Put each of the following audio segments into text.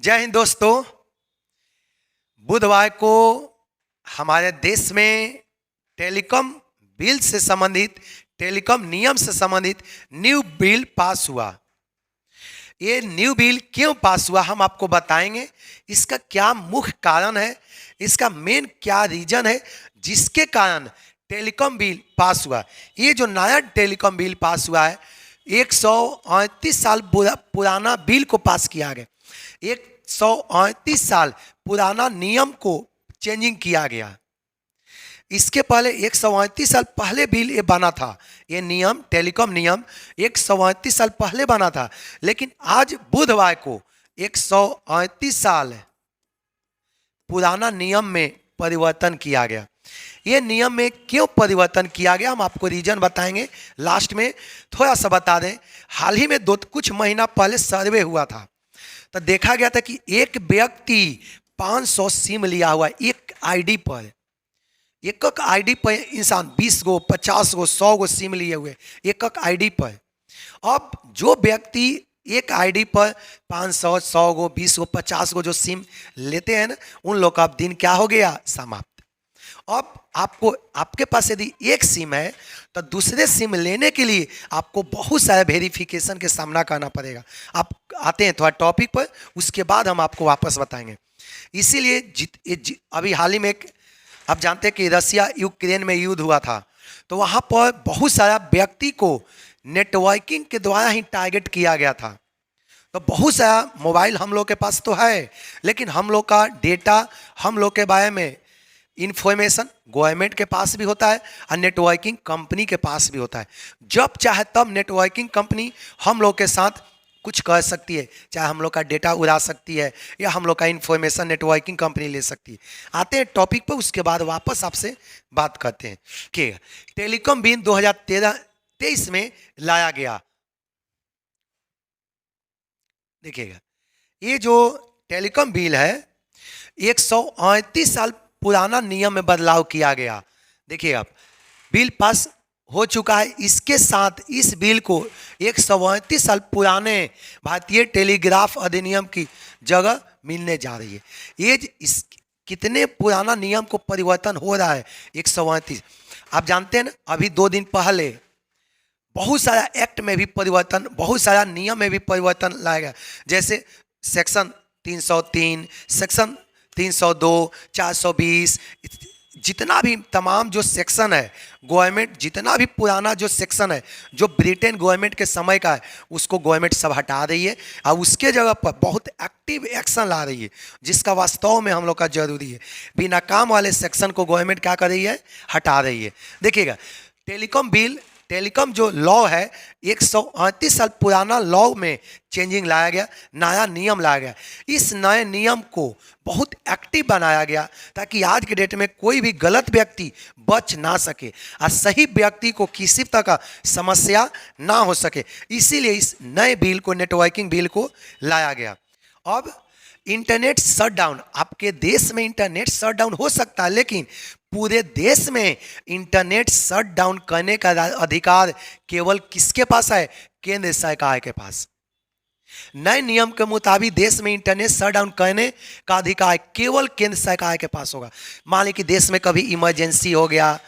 जय हिंद दोस्तों। बुधवार को हमारे देश में टेलीकॉम बिल से संबंधित, टेलीकॉम नियम से संबंधित न्यू बिल पास हुआ। ये न्यू बिल क्यों पास हुआ हम आपको बताएंगे। इसका क्या मुख्य कारण है, इसका मेन क्या रीजन है जिसके कारण टेलीकॉम बिल पास हुआ। ये जो नया टेलीकॉम बिल पास हुआ है 138 साल पुराना बिल को पास किया गया। 138 साल पुराना नियम को चेंजिंग किया गया। इसके पहले 138 साल पहले बिल ये बना था। ये नियम, टेलीकॉम नियम 138 साल पहले बना था, लेकिन आज बुधवार को 138 साल पुराना नियम में परिवर्तन किया गया। ये नियम में क्यों परिवर्तन किया गया हम आपको रीजन बताएंगे लास्ट में। थोड़ा सा बता दें, हाल ही में कुछ महीना पहले सर्वे हुआ था, तो देखा गया था कि एक व्यक्ति 500 सिम लिया हुआ एक आईडी पर। एक आईडी पर इंसान 20 गो, 50 गो, 100 गो सिम लिए हुए एक आईडी पर। अब जो व्यक्ति एक आईडी पर 500, 100 गो, 20 गो, 50 गो जो सिम लेते हैं ना, उन लोग का अब दिन क्या हो गया, समाप्त। अब आपको, आपके पास यदि एक सिम है तो दूसरे सिम लेने के लिए आपको बहुत सारे वेरिफिकेशन के सामना करना पड़ेगा। आप आते हैं थोड़ा टॉपिक पर, उसके बाद हम आपको वापस बताएंगे। इसीलिए अभी हाल ही में आप जानते हैं कि रसिया यूक्रेन में युद्ध हुआ था, तो वहाँ पर बहुत सारा व्यक्ति को नेटवर्किंग के द्वारा ही टारगेट किया गया था। तो बहुत सारा मोबाइल हम लोग के पास तो है, लेकिन हम लोग का डेटा, हम लोग के बारे में इंफॉर्मेशन गवर्नमेंट के पास भी होता है और नेटवर्किंग कंपनी के पास भी होता है। जब चाहे तब नेटवर्किंग कंपनी हम लोग के साथ कुछ कर सकती है, चाहे हम लोग का डेटा उड़ा सकती है या हम लोग का इंफॉर्मेशन नेटवर्किंग कंपनी ले सकती है। आते हैं टॉपिक पर, उसके बाद वापस आपसे बात करते हैं कि टेलीकॉम बिल 2023 में लाया गया। देखिएगा, ये जो टेलीकॉम बिल है 138 साल पुराना नियम में बदलाव किया गया। देखिए, आप बिल पास हो चुका है, इसके साथ इस बिल को 138 साल पुराने भारतीय टेलीग्राफ अधिनियम की जगह मिलने जा रही है। ये इस कितने पुराना नियम को परिवर्तन हो रहा है 138। आप जानते हैं ना, अभी 2 दिन पहले बहुत सारा एक्ट में भी परिवर्तन, बहुत सारा नियम में भी परिवर्तन लाया गया। जैसे सेक्शन 303, सेक्शन 302, 420, जितना भी तमाम जो सेक्शन है गवर्नमेंट, जितना भी पुराना जो सेक्शन है जो ब्रिटेन गवर्नमेंट के समय का है, उसको गवर्नमेंट सब हटा रही है और उसके जगह पर बहुत एक्टिव एक्शन ला रही है, जिसका वास्तव में हम लोग का जरूरी है। बिना काम वाले सेक्शन को गवर्नमेंट क्या कर रही है, हटा रही है। देखिएगा, टेलीकॉम बिल, टेलीकॉम जो लॉ है 138 साल पुराना लॉ में चेंजिंग लाया गया, नया नियम लाया गया। इस नए नियम को बहुत एक्टिव बनाया गया ताकि आज के डेट में कोई भी गलत व्यक्ति बच ना सके और सही व्यक्ति को किसी तरह का समस्या ना हो सके। इसीलिए इस नए बिल को, नेटवर्किंग बिल को लाया गया। अब इंटरनेट शटडाउन, आपके देश में इंटरनेट शटडाउन हो सकता है, लेकिन पूरे देश में इंटरनेट शटडाउन करने का अधिकार केवल किसके पास है, केंद्र सरकार के पास। नए नियम के मुताबिक देश में इंटरनेट शटडाउन करने का अधिकार केवल केंद्र सरकार के पास होगा। मान लीजिए कि देश में कभी इमरजेंसी हो गया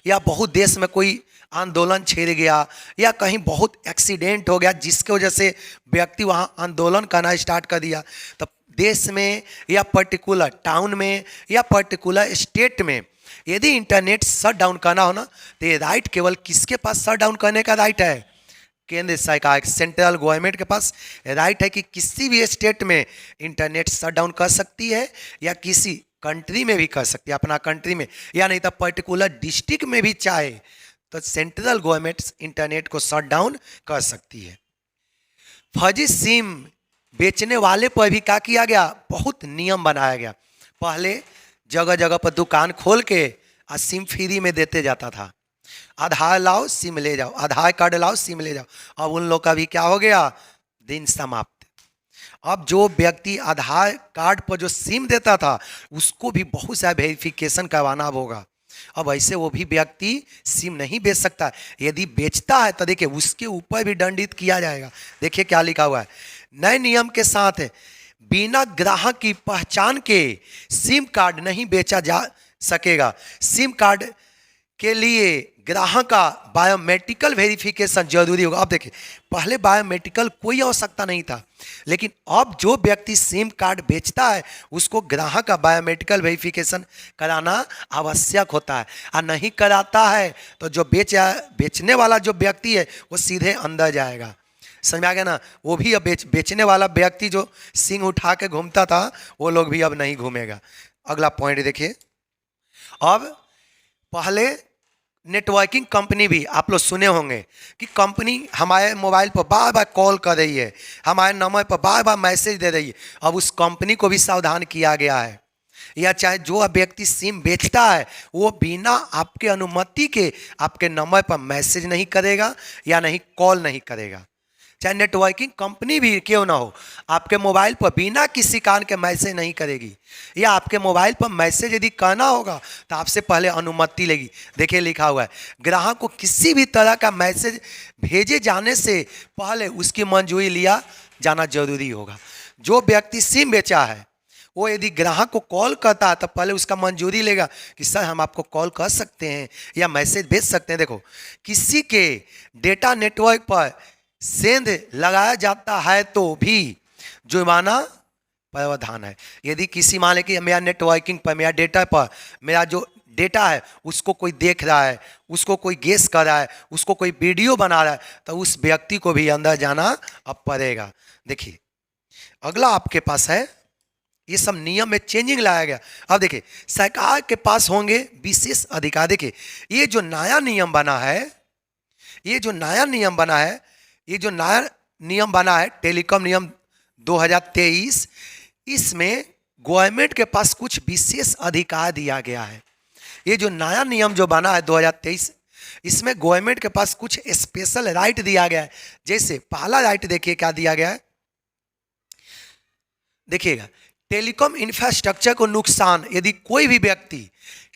या बहुत देश में कोई आंदोलन छिड़ गया या कहीं बहुत एक्सीडेंट हो गया जिसकी वजह से व्यक्ति वहाँ आंदोलन करना स्टार्ट कर दिया, तो देश में या पर्टिकुलर टाउन में या पर्टिकुलर स्टेट में यदि इंटरनेट शट डाउन करना हो ना, तो ये राइट केवल किसके पास शट डाउन करने का राइट है, केंद्र सरकार, सेंट्रल गवर्नमेंट के पास राइट है कि किसी भी स्टेट में इंटरनेट शट डाउन कर सकती है या किसी कंट्री में भी कर सकती है, अपना कंट्री में, या नहीं तो पर्टिकुलर डिस्ट्रिक्ट में भी चाहे तो सेंट्रल गवर्नमेंट इंटरनेट को शट डाउन कर सकती है। फर्जी सिम बेचने वाले पर भी क्या किया गया, बहुत नियम बनाया गया। पहले जगह जगह पर दुकान खोल के और सिम फ्री में देते जाता था, आधार लाओ सिम ले जाओ, आधार कार्ड लाओ सिम ले जाओ। अब उन लोग का भी क्या हो गया, दिन समाप्त। अब जो व्यक्ति आधार कार्ड पर जो सिम देता था उसको भी बहुत सारा वेरिफिकेशन करवाना होगा। अब ऐसे वो भी व्यक्ति सिम नहीं बेच सकता। यदि बेचता है तो देखिए उसके ऊपर भी दंडित किया जाएगा। देखिए क्या लिखा हुआ है, नए नियम के साथ बिना ग्राहक की पहचान के सिम कार्ड नहीं बेचा जा सकेगा। सिम कार्ड के लिए ग्राहक का बायोमेट्रिकल वेरिफिकेशन जरूरी होगा। अब देखिए, पहले बायोमेट्रिकल कोई आवश्यकता नहीं था, लेकिन अब जो व्यक्ति सिम कार्ड बेचता है उसको ग्राहक का बायोमेट्रिकल वेरिफिकेशन कराना आवश्यक होता है। और नहीं कराता है तो जो बेचने वाला जो व्यक्ति है वो सीधे अंदर जाएगा। समझ में आ गया ना? वो भी अब बेचने वाला व्यक्ति जो सिंह उठा के घूमता था वो लोग भी अब नहीं घूमेगा। अगला पॉइंट देखिए। अब पहले नेटवर्किंग कंपनी भी आप लोग सुने होंगे कि कंपनी हमारे मोबाइल पर बार बार कॉल कर रही है, हमारे नंबर पर बार बार मैसेज दे रही है। अब उस कंपनी को भी सावधान किया गया है, या चाहे जो व्यक्ति सिम बेचता है वो बिना आपके अनुमति के आपके नंबर पर मैसेज नहीं करेगा या नहीं कॉल नहीं करेगा। चाहे नेटवर्किंग कंपनी भी क्यों ना हो, आपके मोबाइल पर बिना किसी कारण के मैसेज नहीं करेगी, या आपके मोबाइल पर मैसेज यदि करना होगा तो आपसे पहले अनुमति लेगी। देखिए लिखा हुआ है, ग्राहक को किसी भी तरह का मैसेज भेजे जाने से पहले उसकी मंजूरी लिया जाना जरूरी होगा। जो व्यक्ति सिम बेचा है वो यदि ग्राहक को कॉल करता है तो पहले उसका मंजूरी लेगा कि सर हम आपको कॉल कर सकते हैं या मैसेज भेज सकते हैं। देखो, किसी के डेटा नेटवर्क पर सेंध लगाया जाता है तो भी जुर्माना प्रावधान है। यदि किसी मान ले कि मेरा नेटवर्किंग पर, मेरा डेटा पर, मेरा जो डेटा है उसको कोई देख रहा है, उसको कोई गेस कर रहा है, उसको कोई वीडियो बना रहा है, तो उस व्यक्ति को भी अंदर जाना अब पड़ेगा। देखिए अगला आपके पास है, ये सब नियम में चेंजिंग लाया गया। अब देखिए, सरकार के पास होंगे विशेष अधिकार। देखिए ये जो नया नियम बना है, ये जो नया नियम बना है, ये जो नया नियम बना है टेलीकॉम नियम 2023, इसमें गवर्नमेंट के पास कुछ विशेष अधिकार दिया गया है। ये जो नया नियम जो बना है 2023, इसमें गवर्नमेंट के पास कुछ स्पेशल राइट दिया गया है। जैसे पहला राइट देखिए क्या दिया गया है, देखिएगा, टेलीकॉम इंफ्रास्ट्रक्चर को नुकसान, यदि कोई भी व्यक्ति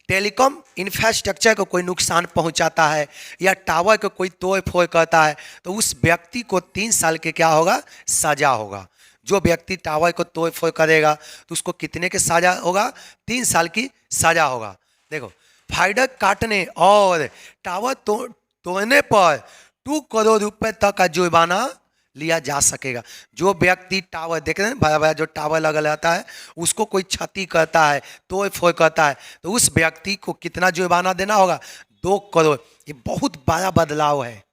टेलीकॉम इंफ्रास्ट्रक्चर को कोई नुकसान पहुंचाता है या टावर को कोई तोड़ फोड़ करता है तो उस व्यक्ति को 3 साल के क्या होगा, सजा होगा। जो व्यक्ति टावर को तोड़ फोड़ करेगा तो उसको कितने के सजा होगा, 3 साल की सजा होगा। देखो, फाइबर काटने और टावर तोड़ने पर 2 करोड़ रुपए तक का जुर्माना लिया जा सकेगा। जो व्यक्ति टावर, देख रहे हैं बड़ा बड़ा जो टावर लगा रहता है उसको कोई क्षति करता है, तोड़ फोड़ करता है, तो उस व्यक्ति को कितना जुर्माना देना होगा, 2 करोड़। ये बहुत बड़ा बदलाव है।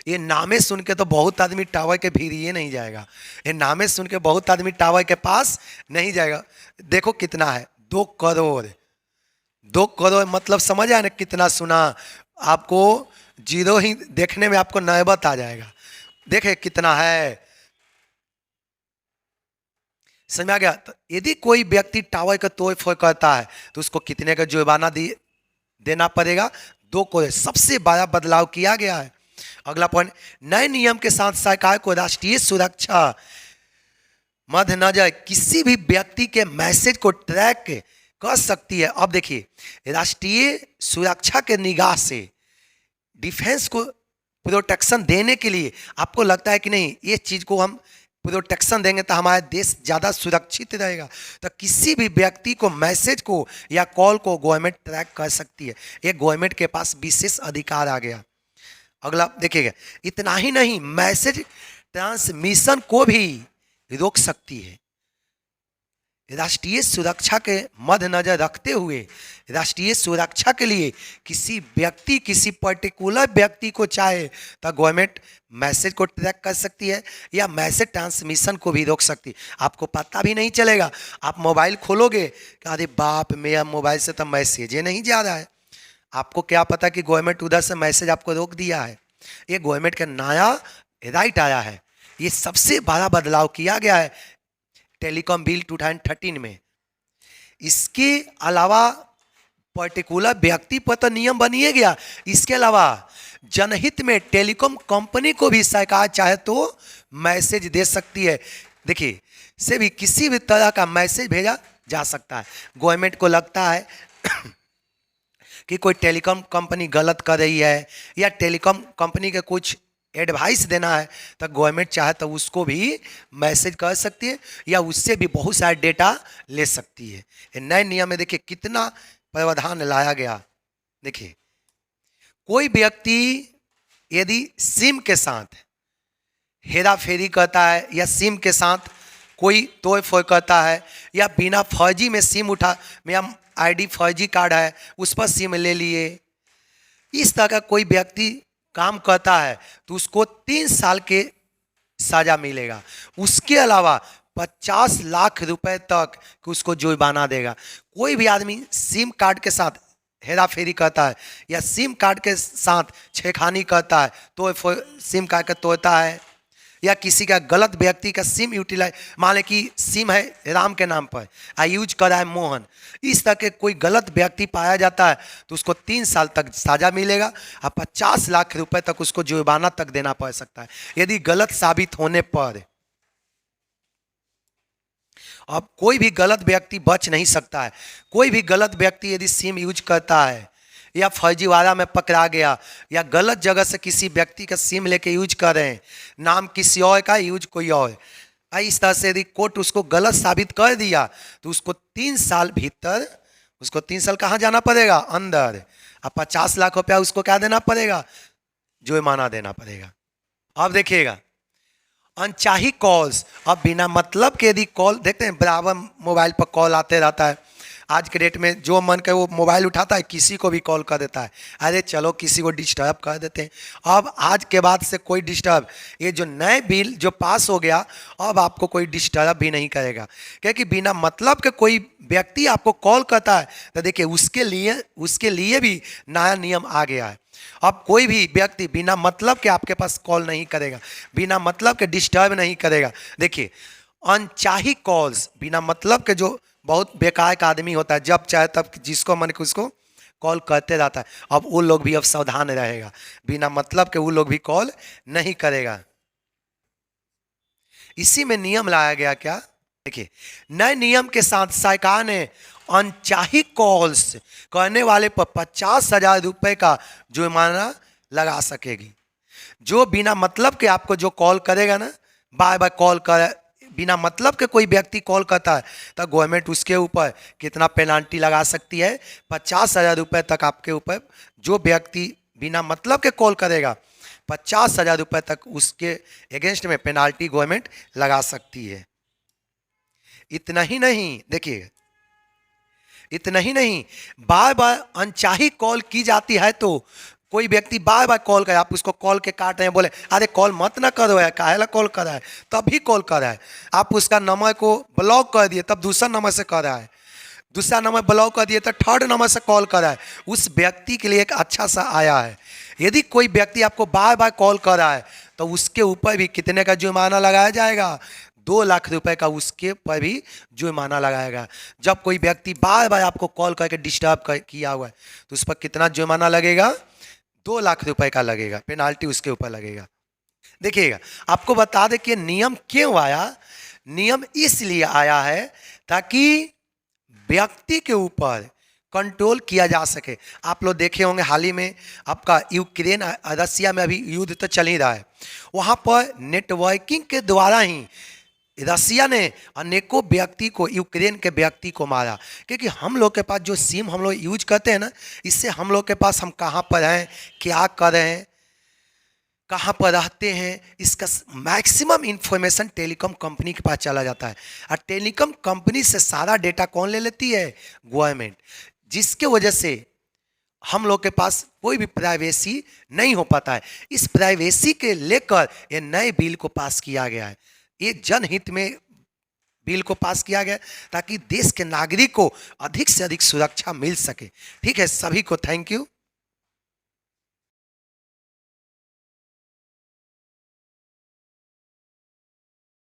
ये नामे सुन के तो बहुत आदमी टावर के भीड़िए नहीं जाएगा, ये नामे सुन के बहुत आदमी टावर के पास नहीं जाएगा। देखो कितना है, 2 करोड़। 2 करोड़ मतलब समझ आया ना कितना सुना, आपको जीरो ही देखने में आपको नौबत आ जाएगा। देखे कितना है, समझ में आ गया? तो यदि कोई व्यक्ति टावर का तोड़ फोड़ करता है तो उसको कितने का जुर्माना देना पड़ेगा, 2 करोड़। सबसे बड़ा बदलाव किया गया है। अगला पॉइंट, नए नियम के साथ सरकार को राष्ट्रीय सुरक्षा मद्देनजर किसी भी व्यक्ति के मैसेज को ट्रैक कर सकती है। अब देखिए, राष्ट्रीय सुरक्षा के निगाह से डिफेंस को प्रोटेक्शन देने के लिए आपको लगता है कि नहीं ये चीज़ को हम प्रोटेक्शन देंगे तो हमारा देश ज़्यादा सुरक्षित रहेगा, तो किसी भी व्यक्ति को मैसेज को या कॉल को गवर्नमेंट ट्रैक कर सकती है। ये गवर्नमेंट के पास विशेष अधिकार आ गया। अगला देखिएगा, इतना ही नहीं, मैसेज ट्रांसमिशन को भी रोक सकती है। राष्ट्रीय सुरक्षा के मद्देनजर रखते हुए राष्ट्रीय सुरक्षा के लिए किसी व्यक्ति, किसी पर्टिकुलर व्यक्ति को चाहे तो गवर्नमेंट मैसेज को ट्रैक कर सकती है या मैसेज ट्रांसमिशन को भी रोक सकती है। आपको पता भी नहीं चलेगा, आप मोबाइल खोलोगे कि अरे बाप, मेरा मोबाइल से तो मैसेज ही नहीं जा रहा है। आपको क्या पता कि गवर्नमेंट उधर से मैसेज आपको रोक दिया है। ये गवर्नमेंट का नया राइट आया है। ये सबसे बड़ा बदलाव किया गया है टेलीकॉम बिल 2013 में। इसके अलावा पर्टिकुलर व्यक्ति पर तो नियम बनिए गया, इसके अलावा जनहित में टेलीकॉम कंपनी को भी सरकार चाहे तो मैसेज दे सकती है। देखिए, से भी किसी भी तरह का मैसेज भेजा जा सकता है। गवर्नमेंट को लगता है कि कोई टेलीकॉम कंपनी गलत कर रही है या टेलीकॉम कंपनी के कुछ एडवाइस देना है तो गवर्नमेंट चाहे तो उसको भी मैसेज कर सकती है या उससे भी बहुत सारे डेटा ले सकती है। ये नए नियम में देखिए कितना प्रावधान लाया गया। देखिए कोई व्यक्ति यदि सिम के साथ हेरा फेरी करता है या सिम के साथ कोई तोड़ फोड़ करता है या बिना फर्जी में सिम उठा, मेरा आईडी फर्जी कार्ड है उस पर सिम ले लिए, इस तरह का कोई व्यक्ति काम करता है तो उसको 3 साल के सजा मिलेगा। उसके अलावा 50 लाख रुपए तक उसको जुर्माना देगा। कोई भी आदमी सिम कार्ड के साथ हेरा फेरी करता है या सिम कार्ड के साथ छेड़खानी करता है तो सिम कार्ड का तोड़ता है या किसी का गलत व्यक्ति का सिम यूटिलाइज, मान लें कि सिम है राम के नाम पर यूज कर रहा है मोहन, इस तरह के कोई गलत व्यक्ति पाया जाता है तो उसको 3 साल तक सजा मिलेगा और 50 लाख रुपए तक उसको जुर्माना तक देना पड़ सकता है यदि गलत साबित होने पर। अब कोई भी गलत व्यक्ति बच नहीं सकता है। कोई भी गलत व्यक्ति यदि सिम यूज करता है या फर्जीवाड़ा में पकड़ा गया या गलत जगह से किसी व्यक्ति का सिम लेके यूज कर रहे हैं, नाम किसी और का यूज कोई और, इस तरह से यदि कोर्ट उसको गलत साबित कर दिया तो उसको 3 साल भीतर, उसको 3 साल कहाँ जाना पड़ेगा, अंदर, अब 50 लाख रुपया उसको क्या देना पड़ेगा, जुर्माना देना पड़ेगा। अब देखिएगा अनचाही कॉल्स, अब बिना मतलब के यदि कॉल, देखते हैं बराबर मोबाइल पर कॉल आते रहता है। आज के डेट में जो मन करे वो मोबाइल उठाता है, किसी को भी कॉल कर देता है, अरे चलो किसी को डिस्टर्ब कर देते हैं। अब आज के बाद से कोई डिस्टर्ब, ये जो नए बिल जो पास हो गया अब आपको कोई डिस्टर्ब भी नहीं करेगा, क्योंकि बिना मतलब के कोई व्यक्ति आपको कॉल करता है तो देखिए उसके लिए भी नया नियम आ गया है। अब कोई भी व्यक्ति बिना मतलब के आपके पास कॉल नहीं करेगा, बिना मतलब के डिस्टर्ब नहीं करेगा। देखिए अनचाही कॉल्स, बिना मतलब के, जो बहुत बेकार का आदमी होता है, जब चाहे तब जिसको मन के उसको कॉल करते रहता है, अब वो लोग भी अब सावधान रहेगा, बिना मतलब के वो लोग भी कॉल नहीं करेगा। इसी में नियम लाया गया क्या, देखिए नए नियम के साथ सरकार ने अनचाही कॉल्स करने वाले पर 50,000 रुपए का जुर्माना लगा सकेगी। जो बिना मतलब के आपको जो कॉल करेगा ना, बार बार कॉल कर, बिना मतलब के कोई व्यक्ति कॉल करता है तो गवर्नमेंट उसके ऊपर कितना पेनाल्टी लगा सकती है, 50,000 रुपये तक आपके ऊपर, जो व्यक्ति बिना मतलब के कॉल करेगा 50,000 रुपये तक उसके अगेंस्ट में पेनाल्टी गवर्नमेंट लगा सकती है। इतना ही नहीं, देखिए इतना ही नहीं, बार बार अनचाही कॉल की जाती है तो कोई व्यक्ति बार बार कॉल करे, आप उसको कॉल के काट रहे हैं, बोले अरे कॉल मत ना करो है, काहेला कॉल कर रहा है, तभी कॉल कर रहा है, आप उसका नंबर को ब्लॉक कर दिए तब दूसरा नंबर से कर रहा है, दूसरा नंबर ब्लॉक कर दिए तो थर्ड नंबर से कॉल कर रहा है, उस व्यक्ति के लिए एक अच्छा सा आया है। यदि कोई व्यक्ति आपको बार बार कॉल कर रहा है तो उसके ऊपर भी कितने का जुर्माना लगाया जाएगा, 2 लाख रुपए का उसके पर भी जुर्माना लगाएगा। जब कोई व्यक्ति बार बार आपको कॉल करके डिस्टर्ब किया हुआ है तो उस पर कितना जुर्माना लगेगा, 2 लाख रुपए का लगेगा, पेनाल्टी उसके ऊपर लगेगा। देखिएगा आपको बता दें कि नियम क्यों आया, नियम इसलिए आया है ताकि व्यक्ति के ऊपर कंट्रोल किया जा सके। आप लोग देखे होंगे हाल ही में आपका यूक्रेन रसिया में अभी युद्ध तो चल ही रहा है, वहाँ पर नेटवर्किंग के द्वारा ही रसिया ने अनेकों व्यक्ति को, यूक्रेन के व्यक्ति को मारा, क्योंकि हम लोग के पास जो सिम हम लोग यूज करते हैं ना, इससे हम लोग के पास हम कहाँ पर हैं, क्या कर रहे हैं, कहाँ पर रहते हैं, इसका मैक्सिमम इंफॉर्मेशन टेलीकॉम कंपनी के पास चला जाता है। और टेलीकॉम कंपनी से सारा डेटा कौन ले लेती है, गवर्नमेंट, जिसके वजह से हम लोग के पास कोई भी प्राइवेसी नहीं हो पाता है। इस प्राइवेसी के लेकर ये नए बिल को पास किया गया है, ये जनहित में बिल को पास किया गया ताकि देश के नागरिक को अधिक से अधिक सुरक्षा मिल सके। ठीक है, सभी को थैंक यू।